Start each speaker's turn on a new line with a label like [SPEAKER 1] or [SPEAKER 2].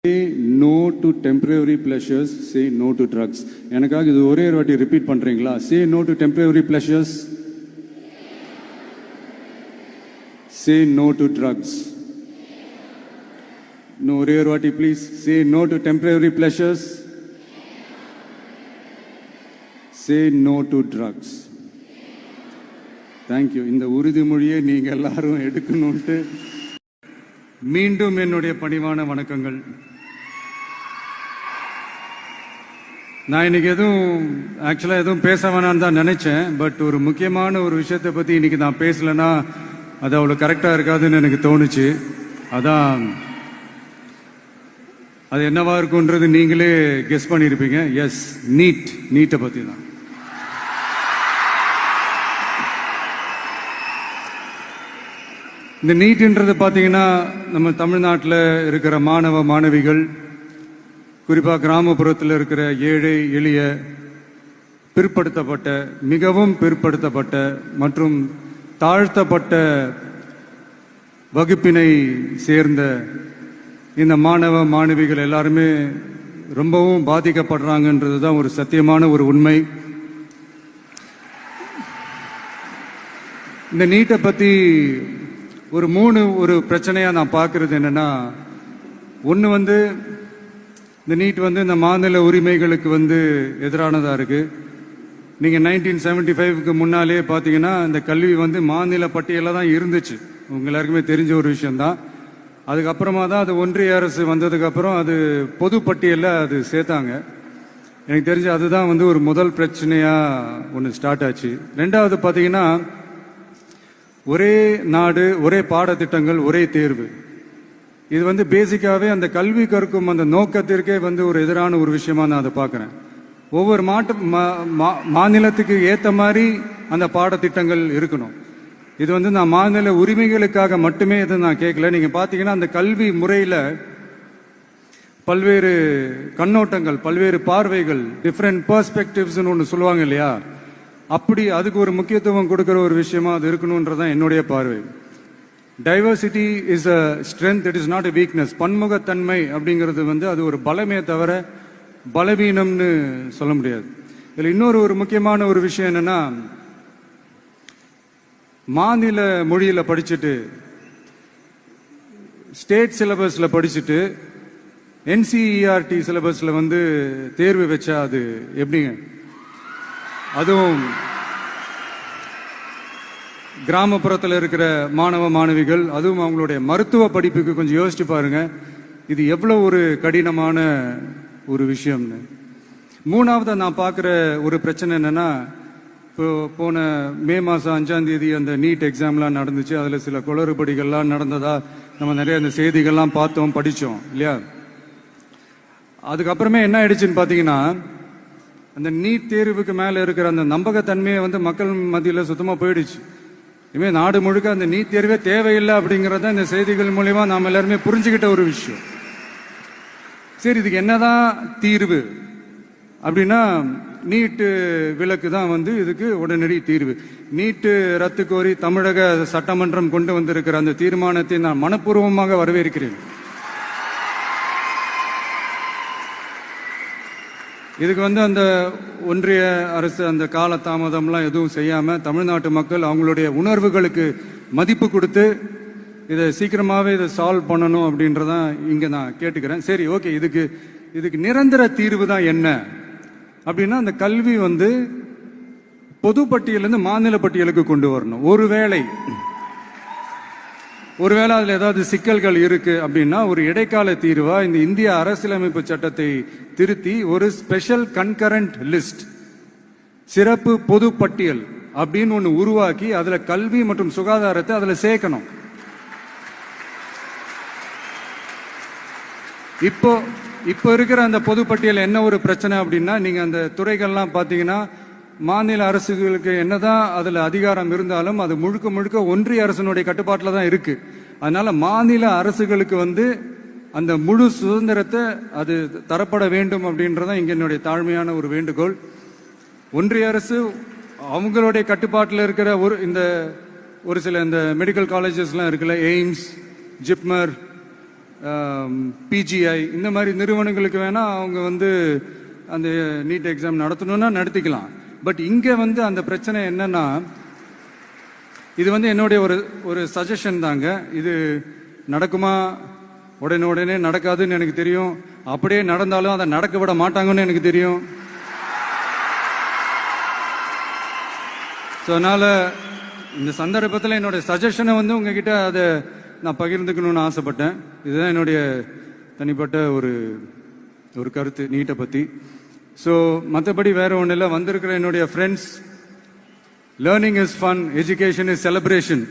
[SPEAKER 1] Say no to temporary pleasures, say no to drugs. எனக்காக இது ஒரே ஒரு வாட்டி ரிப்பீட் பண்றீங்களா? Say no to temporary pleasures. Say no to drugs. No, ஒரே ஒரு வாட்டி please. Say no to temporary pleasures. Say no to drugs. Thank you. இந்த உறுதிமொழியை நீங்க எல்லாரும் எடுக்கணும்ட்டு மீண்டும் என்னுடைய பணிவான வணக்கங்கள். நான் இன்னைக்கு ஆக்சுவலாக எதுவும் பேச வேணான்னு தான் நினைச்சேன். பட் ஒரு முக்கியமான ஒரு விஷயத்தை பற்றி இன்னைக்கு நான் பேசலைன்னா அது அவ்வளோ கரெக்டாக இருக்காதுன்னு எனக்கு தோணுச்சு. அதான் அது என்னவா இருக்குன்றது நீங்களே கெஸ் பண்ணியிருப்பீங்க. எஸ், நீட்டை பற்றி தான். இந்த நீட்ன்றது பார்த்தீங்கன்னா நம்ம தமிழ்நாட்டில் இருக்கிற மாணவ மாணவிகள், குறிப்பாக கிராமப்புறத்தில் இருக்கிற ஏழை எளிய பிற்படுத்தப்பட்ட, மிகவும் பிற்படுத்தப்பட்ட மற்றும் தாழ்த்தப்பட்ட வகுப்பினை சேர்ந்த இந்த மாணவ மாணவிகள் எல்லாருமே ரொம்பவும் பாதிக்கப்படுறாங்கன்றது தான் ஒரு சத்தியமான ஒரு உண்மை. இந்த நீட்டை பற்றி ஒரு பிரச்சனையாக நான் பார்க்கறது என்னன்னா, ஒன்று இந்த நீட் இந்த மாநில உரிமைகளுக்கு எதிரானதாக இருக்கு. நீங்கள் 1975க்கு முன்னாலே பார்த்தீங்கன்னா இந்த கல்வி மாநில பட்டியலில் தான் இருந்துச்சு. உங்க எல்லாருக்குமே தெரிஞ்ச ஒரு விஷயம்தான். அதுக்கப்புறமா தான் அது ஒன்றிய அரசு வந்ததுக்கப்புறம் அது பொது பட்டியலில் அது சேர்த்தாங்க. எனக்கு தெரிஞ்சு அதுதான் ஒரு முதல் பிரச்சனையாக ஒன்று ஸ்டார்ட் ஆச்சு. ரெண்டாவது பார்த்தீங்கன்னா, ஒரே நாடு, ஒரே பாடத்திட்டங்கள், ஒரே தேர்வு. இது பேசிக்காவே அந்த கல்வி கற்கும் அந்த நோக்கத்திற்கே ஒரு எதிரான ஒரு விஷயமா நான் அதை பார்க்குறேன். ஒவ்வொரு மாநிலத்துக்கு ஏற்ற மாதிரி அந்த பாடத்திட்டங்கள் இருக்கணும். இது நான் மாநில உரிமைகளுக்காக மட்டுமே இதை நான் கேட்கல. நீங்க பார்த்தீங்கன்னா அந்த கல்வி முறையில் பல்வேறு கண்ணோட்டங்கள், பல்வேறு பார்வைகள், டிஃப்ரெண்ட் பெர்ஸ்பெக்டிவ்ஸ்னு ஒன்று சொல்லுவாங்க இல்லையா, அப்படி அதுக்கு ஒரு முக்கியத்துவம் கொடுக்கிற ஒரு விஷயமா அது இருக்கணும்ன்றதான் என்னுடைய பார்வை. Diversity is a strength, it is not a weakness. பன்முகத்தன்மை அப்படிங்கிறது அது ஒரு பலமே தவிர பலவீனம்னு சொல்ல முடியாது. இதில் இன்னொரு முக்கியமான ஒரு விஷயம் என்னன்னா, மாநில மொழியில் படிச்சுட்டு, ஸ்டேட் சிலபஸில் படிச்சுட்டு, NCERT சிலபஸில் தேர்வு வச்சா அது எப்படிங்க? அதுவும் கிராமப்புறத்தில் இருக்கிற மாணவ மாணவிகள், அதுவும் அவங்களுடைய மருத்துவ படிப்புக்கு கொஞ்சம் யோசிச்சு பாருங்க, இது எவ்வளவு ஒரு கடினமான ஒரு விஷயம்னு. மூணாவது நான் பார்க்குற ஒரு பிரச்சனை என்னன்னா, இப்போ போன மே மாதம் 5ஆம் தேதி அந்த நீட் எக்ஸாம்லாம் நடந்துச்சு. அதில் சில குளறுபடிகள்லாம் நடந்ததா நம்ம நிறைய அந்த செய்திகள்லாம் பார்த்தோம், படித்தோம் இல்லையா. அதுக்கப்புறமே என்ன ஆயிடுச்சுன்னு பார்த்தீங்கன்னா, அந்த நீட் தேர்வுக்கு மேலே இருக்கிற அந்த நம்பகத்தன்மையை மக்கள் மத்தியில் சுத்தமாக போயிடுச்சு. இனிமேல் நாடு முழுக்க அந்த நீட் தேர்வே தேவையில்லை அப்படிங்கிறத இந்த செய்திகள் மூலமா நாம் எல்லாருமே புரிஞ்சுக்கிட்ட ஒரு விஷயம். சரி, இதுக்கு என்னதான் தீர்வு அப்படின்னா, நீட்டு விலக்கு தான் இதுக்கு உடனடி தீர்வு. நீட்டு ரத்து கோரி தமிழக சட்டமன்றம் கொண்டு வந்திருக்கிற அந்த தீர்மானத்தை நான் மனப்பூர்வமாக வரவேற்கிறேன். இதுக்கு அந்த ஒன்றிய அரசு அந்த கால தாமதம்லாம் எதுவும் செய்யாம தமிழ்நாட்டு மக்கள் அவங்களுடைய உணர்வுகளுக்கு மதிப்பு கொடுத்து இதை சீக்கிரமாவே இதை சால்வ் பண்ணணும் அப்படின்றதான் இங்க நான் கேட்டுக்கிறேன். சரி, ஓகே, இதுக்கு நிரந்தர தீர்வு தான் என்ன அப்படின்னா, அந்த கல்வி பொது பட்டியலிருந்து மாநில பட்டியலுக்கு கொண்டு வரணும். ஒருவேளை அதுல ஏதாவது சிக்கல்கள் இருக்கு அப்படின்னா ஒரு இடைக்கால தீர்வா இந்த இந்திய அரசியலமைப்பு சட்டத்தை திருத்தி ஒரு ஸ்பெஷல் கன்கரண்ட் லிஸ்ட், சிறப்பு பொது பட்டியல் அப்படின்னு ஒன்று உருவாக்கி அதுல கல்வி மற்றும் சுகாதாரத்தை அதுல சேர்க்கணும். இப்போ இருக்கிற அந்த பொது பட்டியல் என்ன ஒரு பிரச்சனை அப்படின்னா, நீங்க அந்த துறைகள்லாம் பார்த்தீங்கன்னா மாநில அரசுகளுக்கு என்னதான் அதுல அதிகாரம் இருந்தாலும் அது முழுக்க ஒன்றிய அரசினுடைய கட்டுப்பாட்டில் தான் இருக்கு. அதனால மாநில அரசுகளுக்கு அந்த முழு சுதந்திரத்தை அது தரப்பட வேண்டும் அப்படின்றதான் இங்க என்னுடைய தாழ்மையான ஒரு வேண்டுகோள். ஒன்றிய அரசு அவங்களுடைய கட்டுப்பாட்டில் இருக்கிற ஒரு சில இந்த மெடிக்கல் காலேஜஸ்லாம் இருக்குல்ல, எய்ம்ஸ், ஜிப்மர், பிஜிஐ இந்த மாதிரி நிறுவனங்களுக்கு வேணா அவங்க வந்து அந்த நீட் எக்ஸாம் நடத்தணும்னா நடத்திக்கலாம். பட் இங்க வந்து அந்த பிரச்சனை என்னன்னா, இது வந்து என்னுடைய ஒரு சஜஷன் தாங்க. இது நடக்குமா, உடனே நடக்காதுன்னு எனக்கு தெரியும். அப்படியே நடந்தாலும் அதை நடக்க விட மாட்டாங்கன்னு எனக்கு தெரியும். ஸோ அதனால இந்த சந்தர்ப்பத்தில் என்னுடைய சஜஷனை வந்து உங்ககிட்ட அதை நான் பகிர்ந்துக்கணும்னு ஆசைப்பட்டேன். இதுதான் என்னுடைய தனிப்பட்ட ஒரு கருத்து நீட்டை பற்றி. ஸோ மற்றபடி வேற ஒன்றும் இல்லை. வந்திருக்கிற என்னுடைய friends, learning is fun, education is celebration.